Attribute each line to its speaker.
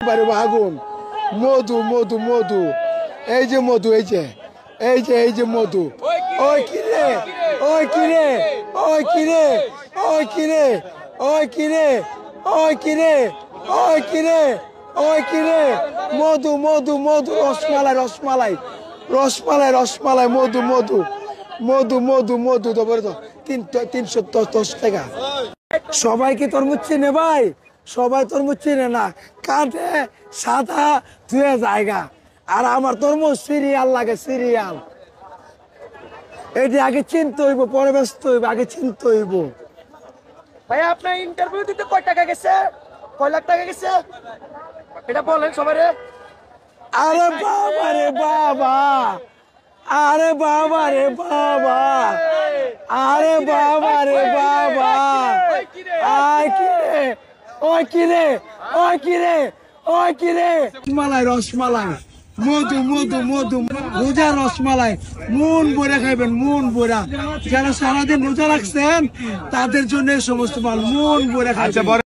Speaker 1: আগুন মধু মধু মধু এই যে মধু এই যে মধু ওই কিরে ওই কিরে ওই কিরে ওই কিরে ওই কিরে ওই কিরে ওই কিরে ওই কিরে মধু মধু মধু রসমালাই রসমালাই রসমালাই রসমালাই মধু মধু মধু মধু মধু তো বলে তো 310 টাকা। সবাই কি তরমুজ চিনে ভাই? সবাই তরমুজ চিনে না, কাটে সাদা ধুয়ে জায়গা। আর আমার তরমুজ সিরিয়াল লাগে, সিরিয়াল। এটি আগে চিনতে হইব, পরে ব্যস্ত হইব, আগে চিনতে হইব।
Speaker 2: ভাই আপনার ইন্টারভিউ দিতে কয় টাকা গেছে, কয় লাখ টাকা গেছে এটা বলেন সবাই।
Speaker 1: আরে বাবা রে বাবা, আরে বাবা রে বাবা, আরে বাবা রে বাবা, আয় কিরে ওই কিরে ওই কিরে ওই কিরে মালাই রসমালাই মধু মধু মধু রোজা রসমালাই মন ভরে খাইবেন, মন ভরা। যারা সারাদিন রোজা রাখছেন তাদের জন্য এই সমস্ত মাল মন ভরে খাইবেন।